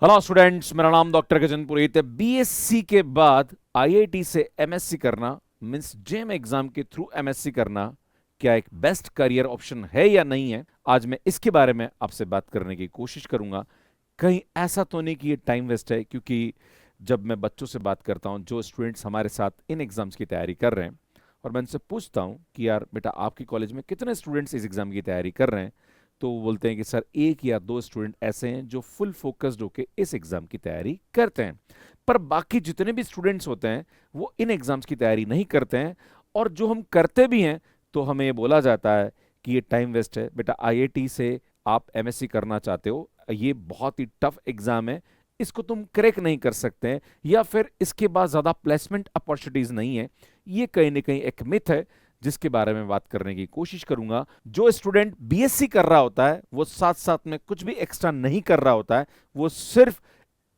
Hello students, मेरा नाम doctor Gajan पुरोहित है। बीएससी के बाद आईआईटी से एमएससी करना मींस जेम एग्जाम के थ्रू एमएससी करना क्या एक बेस्ट करियर ऑप्शन है या नहीं है, आज मैं इसके बारे में आपसे बात करने की कोशिश करूंगा। कहीं ऐसा तो नहीं कि ये टाइम वेस्ट है, क्योंकि जब मैं बच्चों से बात करता हूं जो स्टूडेंट्स हमारे साथ इन एग्जाम्स की तैयारी कर रहे हैं और मैं उनसे पूछता हूं कि यार बेटा आपके कॉलेज में कितने स्टूडेंट्स इस एग्जाम की तैयारी कर रहे हैं, तो वो बोलते हैं कि सर एक या दो स्टूडेंट ऐसे हैं जो फुल फोकस्ड होकर इस एग्जाम की तैयारी करते हैं। पर बाकी जितने भी स्टूडेंट्स होते हैं वो इन एग्जाम्स की तैयारी नहीं करते हैं। और जो हम करते भी हैं तो हमें ये बोला जाता है कि ये टाइम वेस्ट है। बेटा आईआईटी से आप एमएससी करना चाहते हो, ये बहुत ही टफ एग्जाम है, इसको तुम क्रैक नहीं कर सकते हैं, या फिर इसके बाद ज्यादा प्लेसमेंट अपॉर्चुनिटीज नहीं है। ये कहीं ना कहीं एक मिथ है जिसके बारे में बात करने की कोशिश करूंगा। जो स्टूडेंट बीएससी कर रहा होता है वो साथ साथ में कुछ भी एक्स्ट्रा नहीं कर रहा होता है, वो सिर्फ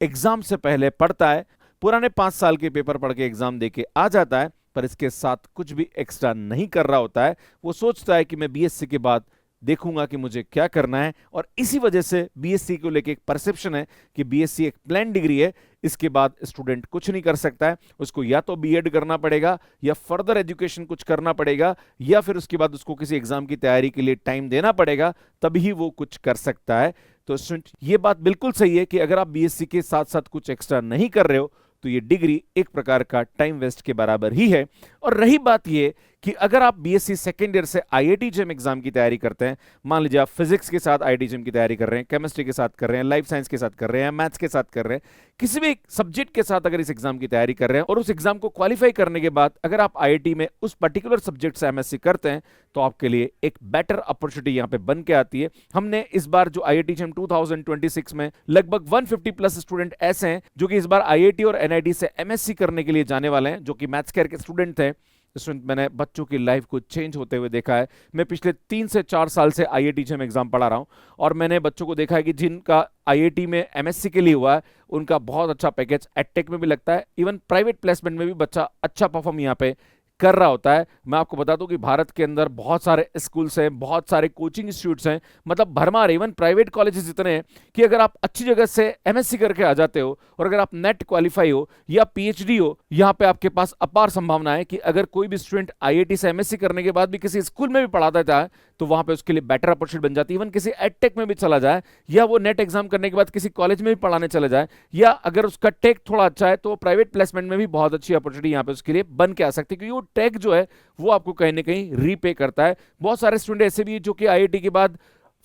एग्जाम से पहले पढ़ता है, पुराने 5 साल के पेपर पढ़ के एग्जाम दे के आ जाता है, पर इसके साथ कुछ भी एक्स्ट्रा नहीं कर रहा होता है। वो सोचता है कि मैं बीएससी के बाद देखूंगा कि मुझे क्या करना है, और इसी वजह से बीएससी को लेके एक परसेप्शन है कि बीएससी एक प्लान डिग्री है, इसके बाद स्टूडेंट कुछ नहीं कर सकता है। उसको या तो बीएड करना पड़ेगा या फर्दर एजुकेशन कुछ करना पड़ेगा, या फिर उसके बाद उसको किसी एग्जाम की तैयारी के लिए टाइम देना पड़ेगा, तभी वो कुछ कर सकता है। तो स्टूडेंट ये बात बिल्कुल सही है कि अगर आप बीएससी के साथ साथ कुछ एक्स्ट्रा नहीं कर रहे हो तो ये डिग्री एक प्रकार का टाइम वेस्ट के बराबर ही है। और रही बात ये कि अगर आप बीएससी सेकेंड ईयर से आईआईटी जेम एग्जाम की तैयारी करते हैं, मान लीजिए आप फिजिक्स के साथ आईआईटी जेम की तैयारी कर रहे हैं, केमिस्ट्री के साथ कर रहे हैं, लाइफ साइंस के साथ कर रहे हैं, मैथ्स के साथ कर रहे हैं, किसी भी सब्जेक्ट के साथ अगर इस एग्जाम की तैयारी कर रहे हैं और उस एग्जाम को क्वालिफाई करने के बाद अगर आप आईआईटी में उस पर्टिकुलर सब्जेक्ट से एमएससी करते हैं तो आपके लिए एक बेटर अपॉर्चुनिटी यहां पे बन के आती है। हमने इस बार जो आईआईटी जेम 2026 में लगभग 150 प्लस स्टूडेंट ऐसे हैं जो कि इस बार आईआईटी और एनआईटी से एमएससी करने के लिए जाने वाले हैं, जो कि मैथ्स केयर के स्टूडेंट थे। स्टूडेंट, मैंने बच्चों की लाइफ को चेंज होते हुए देखा है। मैं पिछले 3 से 4 साल से आईआईटी में एग्जाम पढ़ा रहा हूं और मैंने बच्चों को देखा है कि जिनका आईआईटी में एमएससी के लिए हुआ है उनका बहुत अच्छा पैकेज एडटेक में भी लगता है, इवन प्राइवेट प्लेसमेंट में भी बच्चा अच्छा परफॉर्म यहाँ पे कर रहा होता है। मैं आपको बता दूं कि भारत के अंदर बहुत सारे स्कूल्स हैं, बहुत सारे कोचिंग इंस्टीट्यूट्स हैं, मतलब भरमार, इवन प्राइवेट कॉलेजेस इतने हैं कि अगर आप अच्छी जगह से एमएससी करके आ जाते हो और अगर आप नेट क्वालिफाई हो या पीएचडी हो, यहाँ पे आपके पास अपार संभावना है कि अगर कोई भी स्टूडेंट आईआईटी से एमएससी करने के बाद भी किसी स्कूल में भी पढ़ा देता है तो वहां पे उसके लिए बेटर अपॉर्चुनिटी बन जाती है। इवन किसी एडटेक में भी चला जाए या वो नेट एग्जाम करने के बाद किसी कॉलेज में भी पढ़ाने चले जाए, या अगर उसका टेक थोड़ा अच्छा है तो प्राइवेट प्लेसमेंट में भी बहुत अच्छी अपॉर्चुनिटी यहाँ पे उसके लिए बन के आ सकती है, क्योंकि वो टेक जो है वो आपको कहीं ना कहीं रीपे करता है। बहुत सारे स्टूडेंट ऐसे भी हैं जो कि आईआईटी के बाद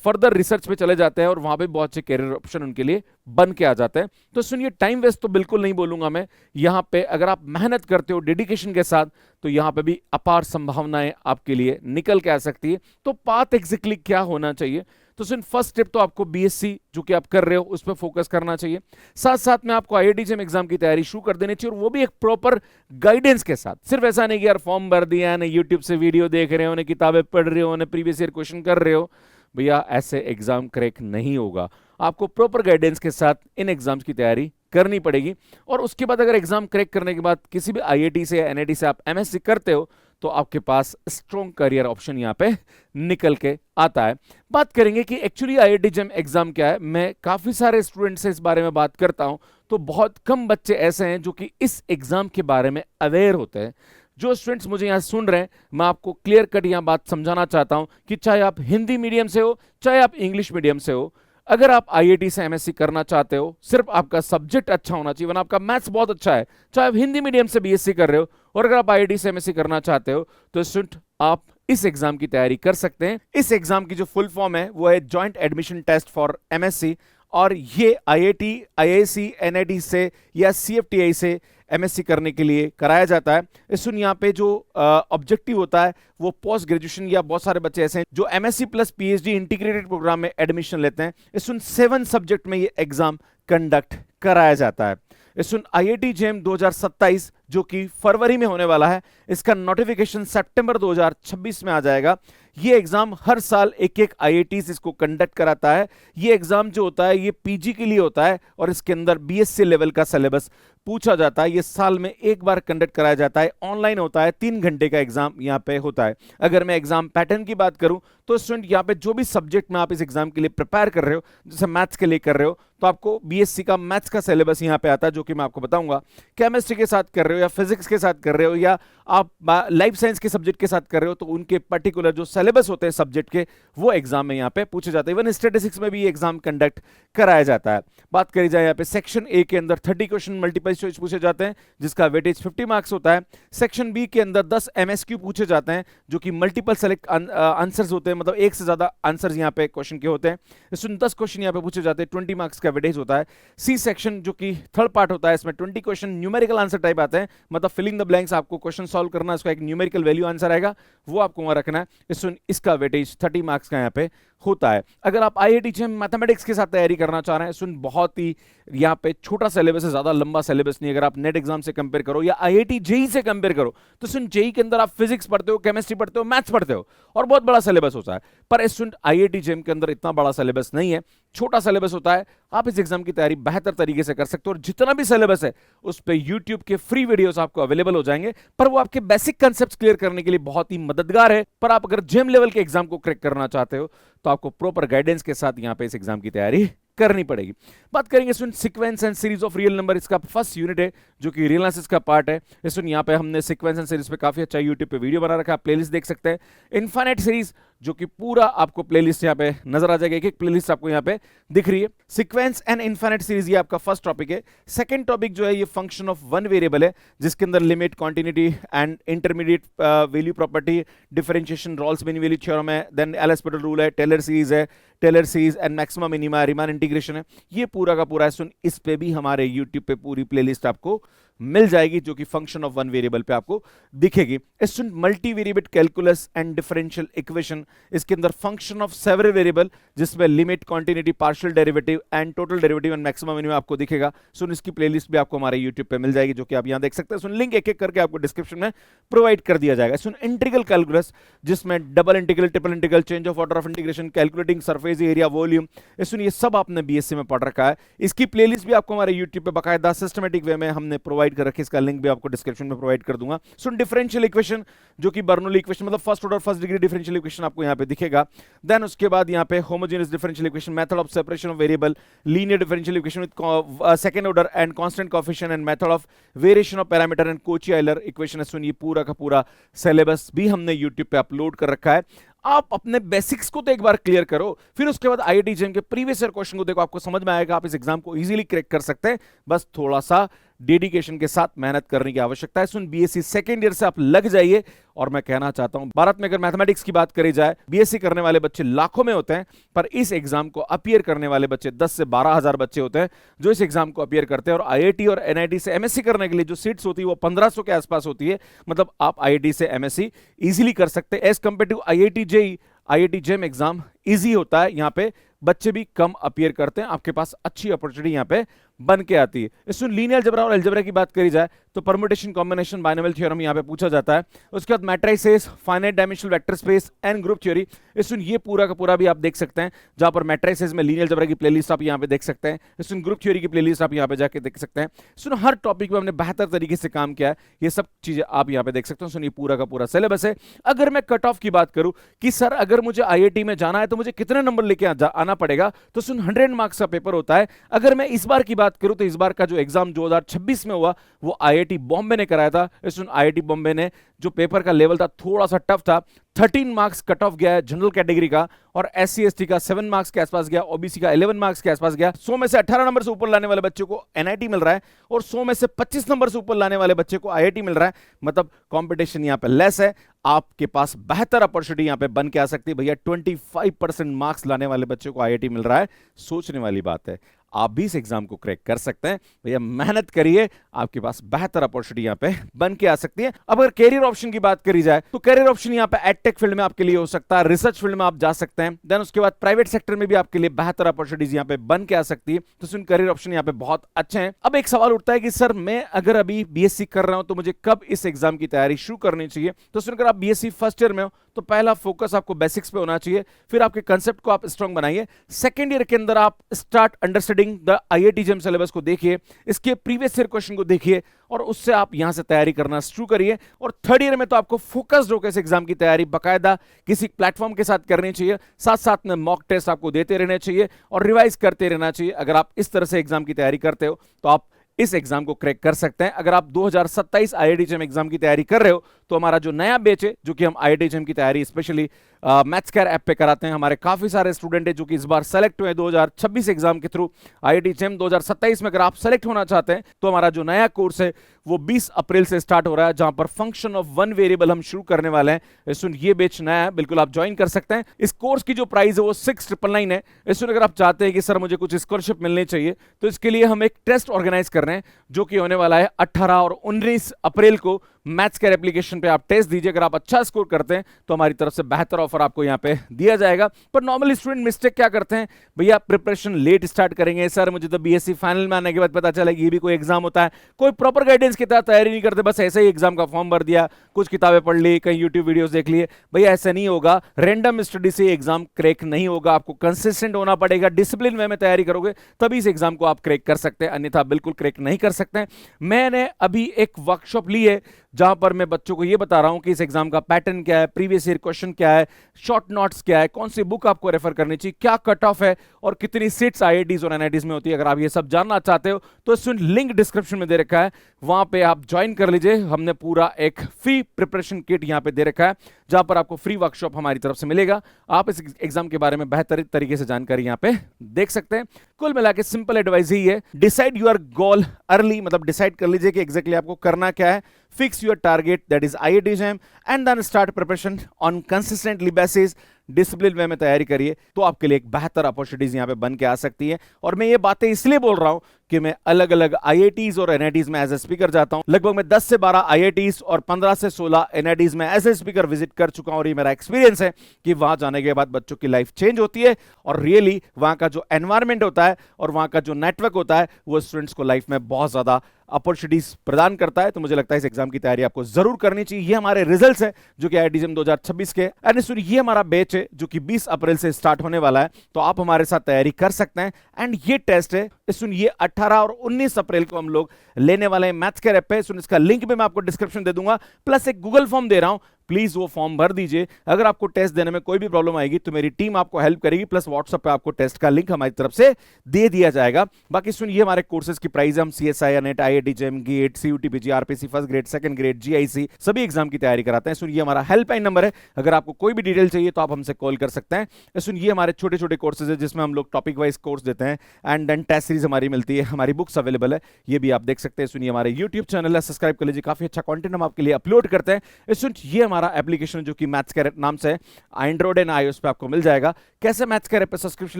फर्दर रिसर्च पे चले जाते हैं और वहां पे बहुत अच्छे कैरियर ऑप्शन उनके लिए बन के आ जाते हैं। तो सुनिए, टाइम वेस्ट तो बिल्कुल नहीं बोलूंगा मैं। यहां पे अगर आप मेहनत करते हो डेडिकेशन के साथ तो यहां पे भी अपार संभावनाएं आपके लिए निकल के आ सकती है। तो पाथ एग्जैक्टली क्या होना चाहिए? तो सुन, फर्स्ट स्टेप तो आपको बीएससी जो कि आप कर रहे हो उस पर फोकस करना चाहिए। साथ साथ में आपको आईआईटी जेम एग्जाम की तैयारी शुरू कर देनी चाहिए, और वो भी एक प्रॉपर गाइडेंस के साथ। सिर्फ ऐसा नहीं कि यार फॉर्म भर दिया है, यूट्यूब से वीडियो देख रहे हो, किताबें पढ़ रहे हो, प्रीवियस ईयर क्वेश्चन कर रहे हो, भैया ऐसे एग्जाम क्रैक नहीं होगा। आपको प्रॉपर गाइडेंस के साथ इन एग्जाम्स की तैयारी करनी पड़ेगी। और उसके बाद अगर एग्जाम क्रैक करने के बाद किसी भी आईआईटी से या एनआईटी से आप एमएससी करते हो तो आपके पास स्ट्रॉन्ग करियर ऑप्शन यहाँ पे निकल के आता है। बात करेंगे कि एक्चुअली आईआईटी जेम एग्जाम क्या है। मैं काफी सारे स्टूडेंट से इस बारे में बात करता हूं तो बहुत कम बच्चे ऐसे हैं जो कि इस एग्जाम के बारे में अवेयर होते हैं। जो स्टूडेंट्स मुझे यहाँ सुन रहे हैं, मैं आपको क्लियर कट यहाँ बात समझाना चाहता हूं कि चाहे आप हिंदी मीडियम से हो चाहे आप इंग्लिश मीडियम से हो, अगर आप आईआईटी से एमएससी करना चाहते हो, सिर्फ आपका सब्जेक्ट अच्छा होना चाहिए, वरना आपका मैथ्स बहुत अच्छा है, चाहे आप हिंदी मीडियम से बीएससी कर रहे हो, और अगर आप आईआईटी से एमएससी करना चाहते हो तो स्टूडेंट आप इस एग्जाम की तैयारी कर सकते हैं। इस एग्जाम की जो फुल फॉर्म है वो है joint admission test for MSc, और ये आईआईटी, आईआईएससी, एनआईटी से या सीएफटीआई से एमएससी करने के लिए कराया जाता है। सुन, यहाँ पे जो ऑब्जेक्टिव होता है वो पोस्ट ग्रेजुएशन, या बहुत सारे बच्चे ऐसे हैं जो MSc plus PhD integrated program में एडमिशन लेते हैं। सुन, 7 सब्जेक्ट में ये एग्जाम कंडक्ट कराया जाता है। सुन, आईआईटी जेम 2027 जो कि फरवरी में होने वाला है। इसका नोटिफिकेशन सितंबर 2026 में आ जाएगा। ये एग्जाम हर साल एक एक आईआईटीज इसको कंडक्ट कराता है। ये एग्जाम जो होता है ये पीजी के लिए होता है और इसके अंदर बीएससी लेवल का सिलेबस पूछा जाता है। ये साल में एक बार कंडक्ट कराया जाता है, ऑनलाइन होता है, 3 घंटे का एग्जाम यहाँ पे होता है। अगर मैं एग्जाम पैटर्न की बात करूं तो स्टूडेंट यहाँ पे जो भी सब्जेक्ट में आप इस एग्जाम के लिए प्रिपेयर कर रहे हो, जैसे मैथ्स के लिए कर रहे हो तो आपको बीएससी का मैथ्स का सिलेबस यहाँ पे आता है, जो कि मैं आपको बताऊंगा। केमिस्ट्री के साथ कर रहे हो या फिजिक्स के साथ कर रहे हो या आप लाइफ साइंस के सब्जेक्ट के साथ कर रहे हो तो उनके पर्टिकुलर जो सिलेबस होते हैं सब्जेक्ट के वो एग्जाम में यहाँ पे पूछे जाते हैं। इवन स्टैटिस्टिक्स में भी ये एग्जाम कंडक्ट कराया जाता है। बात करी जाए यहाँ पे सेक्शन ए के अंदर 30 क्वेश्चन मल्टीपल चॉइस पूछे जाते हैं जिसका वेटेज 50 मार्क्स होता है। सेक्शन बी के अंदर 10 एमएसक्यू पूछे जाते हैं जो कि मल्टीपल सेलेक्ट आंसर्स होते हैं, मतलब एक से ज्यादा आंसर्स यहाँ पे क्वेश्चन के होते हैं। इसमें 10 क्वेश्चन यहाँ पे पूछे जाते हैं, 20 मार्क्स का वेटेज होता है। सी सेक्शन जो कि थर्ड पार्ट होता है, इसमें 20 क्वेश्चन न्यूमेरिकल आंसर टाइप आते हैं, मतलब फिलिंग द ब्लैंक्स, आपको क्वेश्चन सॉल्व करना है, उसका एक न्यूमेरिकल वैल्यू आंसर आएगा वो आपको वहां रखना है। इसका वेटेज 30 मार्क्स का यहाँ पे होता है। अगर आप आईआईटी जेईई मैथमेटिक्स के साथ तैयारी करना चाह रहे हैं, सुन बहुत ही यहाँ पे छोटा सिलेबस है, ज्यादा लंबा सिलेबस नहीं। अगर आप नेट एग्जाम से कंपेयर करो या आईआईटी जेईई से कंपेयर करो तो सुन जेईई के अंदर आप फिजिक्स पढ़ते हो, केमिस्ट्री पढ़ते हो, मैथ्स पढ़ते हो और बहुत बड़ा सिलेबस होता है। पर सुन आईआईटी जेईई के अंदर इतना बड़ा सिलेबस नहीं है, छोटा सिलेबस होता है। आप इस एग्जाम की तैयारी बेहतर तरीके से कर सकते हो और जितना भी सिलेबस है उस पर यूट्यूब के फ्री वीडियोस आपको अवेलेबल हो जाएंगे, पर वो आपके बेसिक कंसेप्ट क्लियर करने के लिए बहुत ही मददगार है। पर आप अगर जेईई लेवल के एग्जाम को क्रैक करना चाहते हो तो आपको प्रॉपर गाइडेंस के साथ यहां पे इस एग्जाम की तैयारी करनी पड़ेगी। बात करेंगे student sequence and series of real number, इसका फर्स्ट यूनिट है जो कि रियल एनालिसिस का पार्ट है। स्टूडेंट यहां पे हमने सीक्वेंस एंड सीरीज पे काफी अच्छा यूट्यूब पे वीडियो बना रखा है, आप प्लेलिस्ट देख सकते हैं। इनफाइनाइट सीरीज जो कि पूरा आपको प्लेलिस्ट यहां पे नजर आ जाएगा, एक एक प्लेलिस्ट आपको यहां पे दिख रही है। सीक्वेंस एंड इनफाइनाइट सीरीज ये आपका फर्स्ट टॉपिक है। सेकंड टॉपिक जो है ये फंक्शन ऑफ वन वेरिएबल है, जिसके अंदर limit, continuity and intermediate value property, differentiation, Rolle's mean value theorem है, देन एल हॉस्पिटल रूल है, टेलर सीरीज है, Taylor series and maximum minima, Riemann integration है। ये पूरा का पूरा है। सुन इस पे भी हमारे यूट्यूब पे पूरी प्लेलिस्ट आपको मिल जाएगी जो कि फंक्शन ऑफ वन वेरिएबल पे आपको दिखेगी। Student multivariable calculus and differential equation, इसके अंदर फंक्शन ऑफ सेवरल वेरिएबल जिसमें limit, continuity, partial derivative and total derivative and maximum minimum आपको दिखेगा। सुन इसकी प्लेलिस्ट भी आपको हमारे यूट्यूब पे मिल जाएगी जो कि आप यहां देख सकते हैं। सुन लिंक एक एक करके आपको डिस्क्रिप्शन में प्रोवाइड कर दिया जाएगा। सुन इंटीग्रल कैलकुलस जिसमें double integral, triple integral, change of order of integration, calculating surface area, volume, सुन ये सब आपने बीएससी में पढ़ रखा है। इसकी प्लेलिस्ट भी आपको हमारे यूट्यूब पे बाकायदा सिस्टमेटिक वे में हमने प्रोवाइड कर रखी है, इसका लिंक भी आपको डिस्क्रिप्शन में प्रोवाइड कर दूंगा। सुन डिफरेंशियल इक्वेशन जो कि बर्नौली इक्वेशन, मतलब first order first degree differential equation आपको यहां पे दिखेगा। देन उसके बाद यहां पे homogeneous differential equation, method of separation of variable, linear differential equation with second order and constant coefficient and method of variation of parameter and Cauchy Euler equation. सुन ये पूरा का पूरा सिलेबस भी हमने यूट्यूब पे अपलोड कर रखा है। आप अपने बेसिक्स को तो एक बार क्लियर करो, फिर उसके बाद आईआईटी जेईई के प्रीवियस ईयर क्वेश्चन को देखो, आपको समझ में आएगा, आप इस एग्जाम को इजीली क्रैक कर सकते हैं। बस थोड़ा सा डेडिकेशन के साथ मेहनत करने की आवश्यकता है। सुन बीएससी सेकंड ईयर से आप लग जाइए। और मैं कहना चाहता हूं भारत में अगर मैथमेटिक्स की बात करी जाए, बीएससी करने वाले बच्चे लाखों में होते हैं, पर इस एग्जाम को अपीयर करने वाले बच्चे 10 से 12 हजार बच्चे होते हैं जो इस एग्जाम को अपीयर करते हैं। और आईआईटी और एनआईटी से एमएससी करने के लिए जो सीट्स होती है वो 1500 के आसपास होती है। मतलब आप आईआईटी से एमएससी इजीली कर सकते हैं as compare to IIT JEE. IIT JEE exam easy होता है, यहां पे बच्चे भी कम अपीयर करते हैं, आपके पास अच्छी अपॉर्चुनिटी यहां पे बन के आती है। इसमें लीनियर अलजेब्रा और अलजेब्रा की बात करी जाए तो परम्यूटेशन, कॉम्बिनेशन, बाइनोमियल थ्योरम यहां पे पूछा जाता है। उसके बाद matrices, finite dimensional vector space and group theory. इसमें ये पूरा का पूरा भी आप देख सकते हैं, जहां पर मैट्रिसेस में लीनियर अलजेब्रा की प्लेलिस्ट आप यहां पे देख सकते हैं। इसमें ग्रुप थ्योरी की प्लेलिस्ट आप यहां पे जाके देख सकते हैं। इसमें हर टॉपिक में हमने बेहतर तरीके से काम किया है, ये सब चीजें आप यहां पे देख सकते हैं। सुनिए पूरा का पूरा सिलेबस है। अगर मैं कट ऑफ की बात करूं कि सर अगर मुझे आईआईटी में जाना है तो मुझे कितने नंबर लेके आना पड़ेगा, तो सुन 100 मार्क्स का पेपर होता है। अगर मैं इस बार की बात करूं तो इस बार का जो एग्जाम 2026 में हुआ वो आईआईटी बॉम्बे ने कराया था। इसमें आईआईटी बॉम्बे ने जो पेपर का लेवल था थोड़ा सा टफ था, 13 मार्क्स कट ऑफ गया है जनरल कैटेगरी का, और एससी एसटी का 7 मार्क्स के आसपास गया, ओबीसी का 11 मार्क्स के आसपास गया। 100 में से 18 नंबर से ऊपर लाने वाले बच्चे को एनआईटी मिल रहा है और 100 में से 25 नंबर से ऊपर लाने वाले बच्चे को आईआईटी मिल रहा है। मतलब कंपटीशन यहां पे लेस है, आपके पास बेहतर अपॉर्चुनिटी यहां पे बन के आ सकती है। भैया 25% मार्क्स लाने वाले बच्चे को आईआईटी मिल रहा है, सोचने वाली बात है। आप भी इस एग्जाम को क्रैक कर सकते हैं। भैया मेहनत करिए, आपके पास बेहतर अपॉर्चुनिटी यहां पे बन के आ सकती है। अब अगर कैरियर ऑप्शन की बात करी जाए तो करियर ऑप्शन यहाँ पे एडटेक फील्ड में आपके लिए हो सकता है, रिसर्च फील्ड में आप जा सकते हैं, देन उसके बाद प्राइवेट सेक्टर में भी आपके लिए बेहतर अपॉर्चुनिटीज यहाँ पे बन के आ सकती है। तो सुन करियर ऑप्शन यहाँ पे बहुत अच्छे हैं। अब एक सवाल उठता है कि सर मैं अगर अभी बीएससी कर रहा हूं तो मुझे कब इस एग्जाम की तैयारी शुरू करनी चाहिए? तो सुनकर आप बीएससी फर्स्ट ईयर में हो तो पहला फोकस आपको बेसिक्स पे होना चाहिए, फिर आपके कंसेप्ट को आप स्ट्रांग बनाइए। सेकंड ईयर के अंदर आप start understanding the IIT JEE syllabus को देखिए, इसके प्रीवियस ईयर क्वेश्चन को देखिए और उससे आप यहां से तैयारी करना शुरू करिए। और थर्ड ईयर में तो आपको फोकस्ड होकर इस एग्जाम की तैयारी बाकायदा किसी प्लेटफॉर्म के साथ करनी चाहिए, साथ साथ में मॉक टेस्ट आपको देते रहने चाहिए और रिवाइज करते रहना चाहिए। अगर आप इस तरह से एग्जाम की तैयारी करते हो तो आप इस एग्जाम को क्रैक कर सकते हैं। अगर आप 2027 आईआईटी जेईई एग्जाम की तैयारी कर रहे हो तो हमारा जो नया बैच है, जो कि हम आईआईटी जेईई की तैयारी स्पेशली मैथ्स केयर ऐप पे कराते हैं, हमारे काफी सारे स्टूडेंट हैं जो कि इस बार सेलेक्ट हुए 2026 एग्जाम के थ्रू। आईआईटी जेईई 2027 में अगर आप सेलेक्ट होना चाहते हैं तो हमारा जो नया कोर्स है वो 20 अप्रैल से स्टार्ट हो रहा है, जहां पर फंक्शन ऑफ वन वेरिएबल हम शुरू करने वाले हैं। सुन ये बैच नया है, बिल्कुल आप ज्वाइन कर सकते हैं। इस कोर्स की जो प्राइस है वो 6,999 है। इसमें अगर आप चाहते हैं कि सर मुझे कुछ स्कॉलरशिप मिलनी चाहिए तो इसके लिए हम एक टेस्ट ऑर्गेनाइज कर रहे हैं जो कि होने वाला है 18 और 19 अप्रैल को। मैथ्स केयर एप्लीकेशन पे आप टेस्ट दीजिए, अगर आप अच्छा स्कोर करते हैं तो हमारी तरफ से बेहतर ऑफर आपको यहाँ पे दिया जाएगा। पर नॉर्मली स्टूडेंट मिस्टेक क्या करते हैं, भैया प्रिपरेशन लेट स्टार्ट करेंगे, सर मुझे तो बीएससी फाइनल में आने के बाद पता चला कि ये भी कोई एग्जाम होता है। कोई प्रॉपर गाइडेंस के तहत तैयारी नहीं करते, बस ऐसे ही एग्जाम का फॉर्म भर दिया, कुछ किताबें पढ़ ली, कहीं यूट्यूब वीडियोस देख लिए। भैया ऐसा नहीं होगा, रैंडम स्टडी से एग्जाम क्रैक नहीं होगा, आपको कंसिस्टेंट होना पड़ेगा, डिसिप्लिन वे में तैयारी करोगे तभी इस एग्जाम को आप क्रैक कर सकते हैं, अन्यथा बिल्कुल क्रैक नहीं कर सकते। मैंने अभी एक वर्कशॉप ली है जहां पर मैं बच्चों को यह बता रहा हूं कि इस एग्जाम का पैटर्न क्या है, प्रीवियस ईयर क्वेश्चन क्या है, शॉर्ट नोट्स क्या है, कौन सी बुक आपको रेफर करनी चाहिए, क्या कट ऑफ है और कितनी सीट्स आईआईटीज और एनआईटीज में होती है। अगर आप ये सब जानना चाहते हो तो इस लिंक डिस्क्रिप्शन में दे रखा है, वहां पे आप ज्वाइन कर लीजिए। हमने पूरा एक फ्री प्रिपरेशन किट यहां पे दे रखा है जहां पर आपको फ्री वर्कशॉप हमारी तरफ से मिलेगा। आप इस एग्जाम के बारे में बेहतर तरीके से जानकारी यहां पे देख सकते हैं। कुल मिला के सिंपल एडवाइस ही है, डिसाइड योर गोल अर्ली, मतलब डिसाइड कर लीजिए कि एग्जैक्टली आपको करना क्या है। Fix your target that is IIT JEE and then start preparation on consistently basis. Discipline way में तैयारी करिए तो आपके लिए एक बेहतर अपॉर्चुनिटीज यहां पे बन के आ सकती है। और मैं ये बातें इसलिए बोल रहा हूं कि मैं अलग अलग आईआईटीज और एनआईटीज में एज ए स्पीकर जाता हूं। लगभग मैं 10 से 12 आईआईटीज और 15 से 16 एनआईटीज में एज ए स्पीकर विजिट कर चुका हूं और ये मेरा एक्सपीरियंस है कि वहां जाने के बाद बच्चों की लाइफ चेंज होती है और रियली वहां का जो एनवायरमेंट होता है और वहां का जो नेटवर्क होता है वो स्टूडेंट्स को लाइफ में बहुत ज्यादा अपॉर्चुनिटीज प्रदान करता है। तो मुझे लगता है इस एग्जाम की तैयारी आपको जरूर करनी चाहिए। ये हमारे रिजल्ट्स है जो कि आईआईटी जेईई 2026 के, एंड ये हमारा बैच है जो कि 20 अप्रैल से स्टार्ट होने वाला है, तो आप हमारे साथ तैयारी कर सकते हैं। एंड ये टेस्ट है ये 18 और 19 अप्रैल को हम लोग लेने वाले हैं मैथ्स केयर ऐप पे। इसका लिंक भी मैं आपको डिस्क्रिप्शन दे दूंगा, प्लस एक गूगल फॉर्म दे रहा हूं, प्लीज वो फॉर्म भर दीजिए। अगर आपको टेस्ट देने में कोई भी प्रॉब्लम आएगी तो मेरी टीम आपको हेल्प करेगी, प्लस व्हाट्सएप पे आपको टेस्ट का लिंक हमारी तरफ से दे दिया जाएगा। बाकी सुनिए हमारे कोर्सेज की प्राइस, हम CSI, NET, IIT JEE, GATE, CUT, PG, RPC, first grade, second grade, GIC सभी एग्जाम की तैयारी कराते हैं। सुनिए हमारा हेल्पलाइन नंबर है, अगर आपको कोई भी डिटेल चाहिए तो आप हमसे कॉल कर सकते हैं। सुनिए हमारे छोटे छोटे कोर्सेज है जिसमें हम लोग टॉपिक वाइज कोर्स देते हैं, एंड देन टेस्ट सीरीज हमारी मिलती है, हमारी बुक्स अवेलेबल है, ये भी आप देख सकते हैं। सुनिए हमारे यूट्यूब चैनल है, सब्सक्राइब कर लीजिए, काफी अच्छा कंटेंट हम आपके लिए अपलोड करते हैं। सुनिए हमारा एप्लीकेशन जो कि मैथ्स केयर नाम से एंड्रॉइड एंड आईओएस पे आपको मिल जाएगा। कैसे मैथ्स केयर पे सब्सक्रिप्शन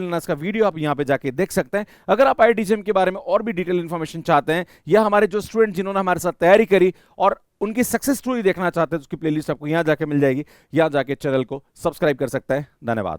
लेना, इसका वीडियो आप यहां पे जाके देख सकते हैं। अगर आप आईआईटी जेईई के बारे में और भी डिटेल इंफॉर्मेशन चाहते हैं या हमारे जो स्टूडेंट जिन्होंने हमारे साथ तैयारी करी और उनकी सक्सेस स्टोरी देखना चाहते हैं तो उसकी प्लेलिस्ट आपको यहां जाके मिल जाएगी, यहां जाके चैनल को सब्सक्राइब कर सकते हैं। धन्यवाद।